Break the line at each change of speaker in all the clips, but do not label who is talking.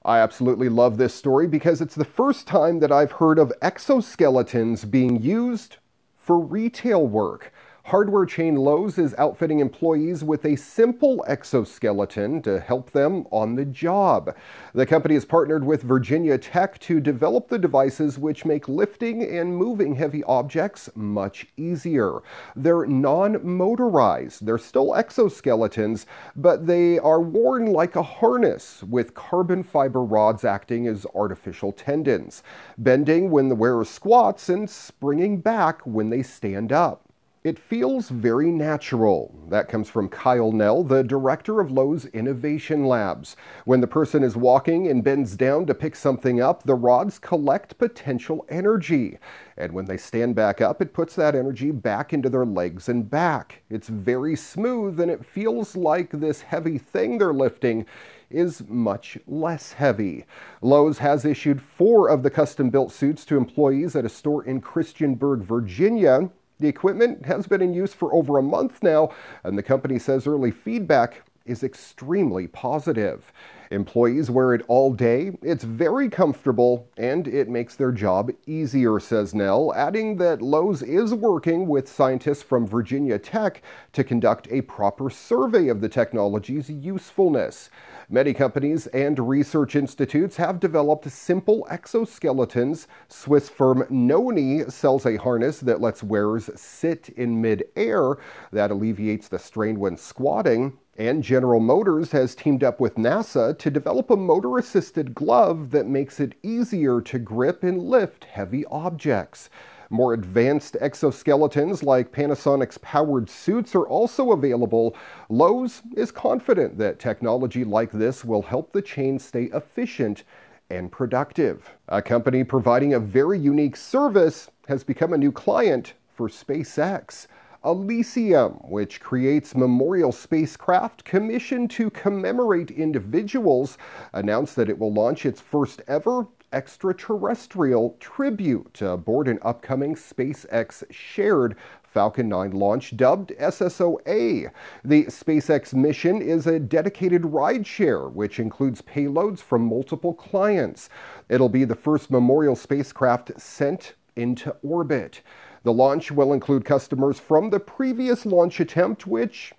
I absolutely love this story because it's the first time that I've heard of exoskeletons being used for retail work. Hardware chain Lowe's is outfitting employees with a simple exoskeleton to help them on the job. The company has partnered with Virginia Tech to develop the devices which make lifting and moving heavy objects much easier. They're non-motorized. They're still exoskeletons, but they are worn like a harness with carbon fiber rods acting as artificial tendons, bending when the wearer squats and springing back when they stand up. It feels very natural. That comes from Kyle Nell, the director of Lowe's Innovation Labs. When the person is walking and bends down to pick something up, the rods collect potential energy. And when they stand back up, it puts that energy back into their legs and back. It's very smooth, and it feels like this heavy thing they're lifting is much less heavy. Lowe's has issued 4 of the custom-built suits to employees at a store in Christiansburg, Virginia. The equipment has been in use for over a month now, and the company says early feedback is extremely positive. Employees wear it all day, it's very comfortable, and it makes their job easier, says Nell, adding that Lowe's is working with scientists from Virginia Tech to conduct a proper survey of the technology's usefulness. Many companies and research institutes have developed simple exoskeletons. Swiss firm Noni sells a harness that lets wearers sit in mid-air. That alleviates the strain when squatting. And General Motors has teamed up with NASA to develop a motor-assisted glove that makes it easier to grip and lift heavy objects. More advanced exoskeletons like Panasonic's powered suits are also available. Lowe's is confident that technology like this will help the chain stay efficient and productive. A company providing a very unique service has become a new client for SpaceX. Elysium, which creates memorial spacecraft commissioned to commemorate individuals, announced that it will launch its first ever extraterrestrial tribute aboard an upcoming SpaceX shared Falcon 9 launch dubbed SSOA. The SpaceX mission is a dedicated rideshare, which includes payloads from multiple clients. It'll be the first memorial spacecraft sent into orbit. The launch will include customers from the previous launch attempt, which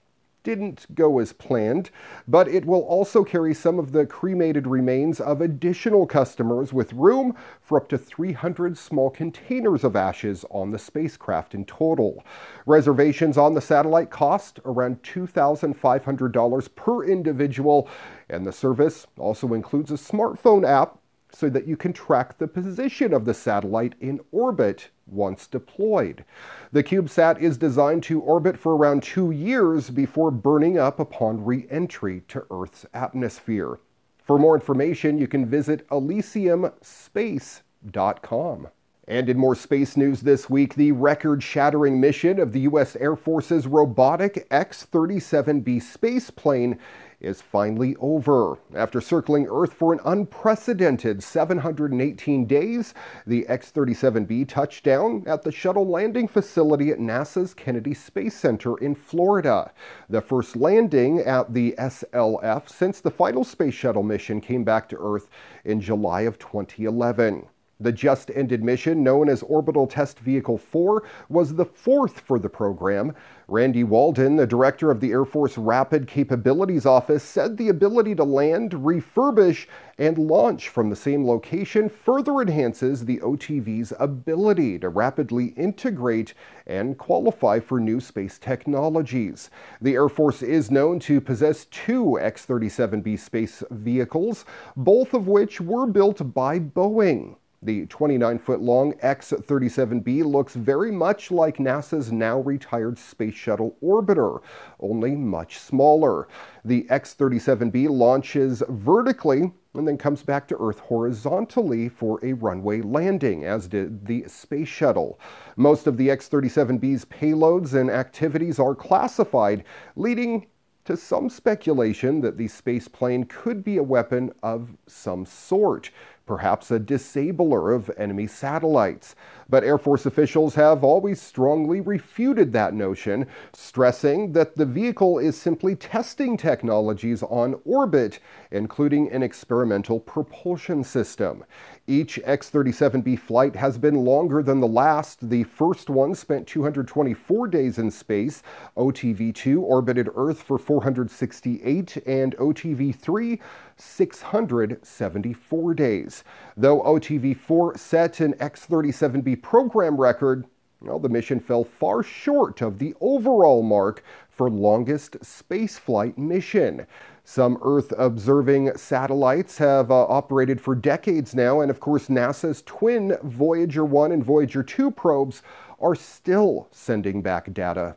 didn't go as planned, but it will also carry some of the cremated remains of additional customers with room for up to 300 small containers of ashes on the spacecraft in total. Reservations on the satellite cost around $2,500 per individual, and the service also includes a smartphone app so that you can track the position of the satellite in orbit once deployed. The CubeSat is designed to orbit for around 2 years before burning up upon re-entry to Earth's atmosphere. For more information, you can visit elysiumspace.com. And in more space news this week, the record-shattering mission of the U.S. Air Force's robotic X-37B space plane is finally over. After circling Earth for an unprecedented 718 days, the X-37B touched down at the shuttle landing facility at NASA's Kennedy Space Center in Florida. The first landing at the SLF since the final space shuttle mission came back to Earth in July of 2011. The just-ended mission, known as Orbital Test Vehicle 4, was the 4th for the program. Randy Walden, the director of the Air Force Rapid Capabilities Office, said the ability to land, refurbish, and launch from the same location further enhances the OTV's ability to rapidly integrate and qualify for new space technologies. The Air Force is known to possess 2 X-37B space vehicles, both of which were built by Boeing. The 29-foot-long X-37B looks very much like NASA's now-retired Space Shuttle Orbiter, only much smaller. The X-37B launches vertically and then comes back to Earth horizontally for a runway landing, as did the Space Shuttle. Most of the X-37B's payloads and activities are classified, leading to some speculation that the space plane could be a weapon of some sort. perhaps a disabler of enemy satellites. But Air Force officials have always strongly refuted that notion, stressing that the vehicle is simply testing technologies on orbit, including an experimental propulsion system. Each X-37B flight has been longer than the last. The first one spent 224 days in space. OTV-2 orbited Earth for 468, and OTV-3 674 days. Though OTV-4 set an X-37B program record, well, the mission fell far short of the overall mark for longest spaceflight mission. Some Earth-observing satellites have operated for decades now, and of course NASA's twin Voyager 1 and Voyager 2 probes are still sending back data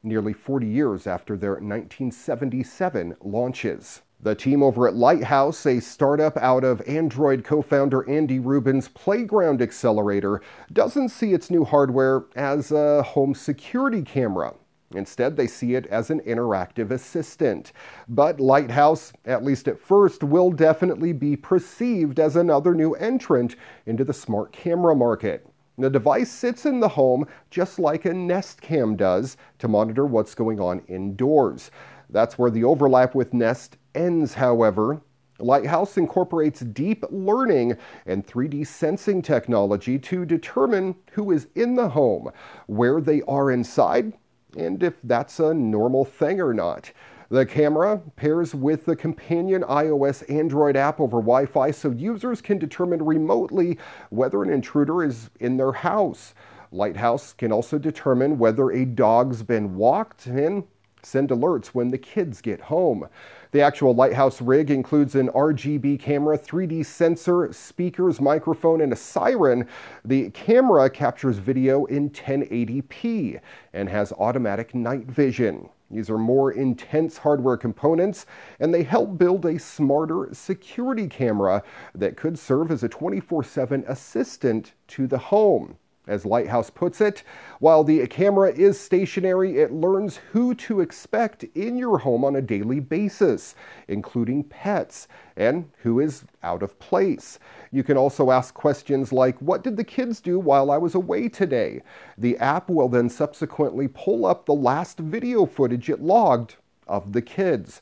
nearly 40 years after their 1977 launches. The team over at Lighthouse, a startup out of Android co-founder Andy Rubin's Playground Accelerator, doesn't see its new hardware as a home security camera. Instead, they see it as an interactive assistant. But Lighthouse, at least at first, will definitely be perceived as another new entrant into the smart camera market. The device sits in the home just like a Nest Cam does to monitor what's going on indoors. That's where the overlap with Nest ends, however. Lighthouse incorporates deep learning and 3D sensing technology to determine who is in the home, where they are inside, and if that's a normal thing or not. The camera pairs with the companion iOS Android app over Wi-Fi so users can determine remotely whether an intruder is in their house. Lighthouse can also determine whether a dog's been walked and send alerts when the kids get home. The actual Lighthouse rig includes an RGB camera, 3D sensor, speakers, microphone, and a siren. The camera captures video in 1080p and has automatic night vision. These are more intense hardware components, and they help build a smarter security camera that could serve as a 24/7 assistant to the home. As Lighthouse puts it, while the camera is stationary, it learns who to expect in your home on a daily basis, including pets, and who is out of place. You can also ask questions like, what did the kids do while I was away today? The app will then subsequently pull up the last video footage it logged of the kids.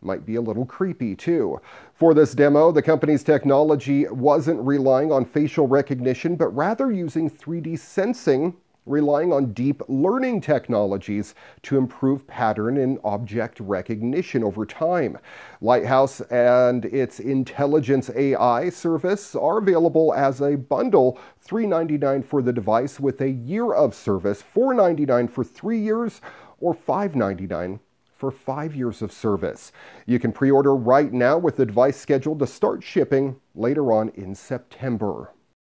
Might be a little creepy too. For this demo, the company's technology wasn't relying on facial recognition, but rather using 3D sensing, relying on deep learning technologies to improve pattern and object recognition over time. Lighthouse and its Intelligence AI service are available as a bundle, $399 for the device with a year of service, $499 for 3 years, or $599 for 5 years of service. You can pre-order right now with the device scheduled to start shipping later on in September.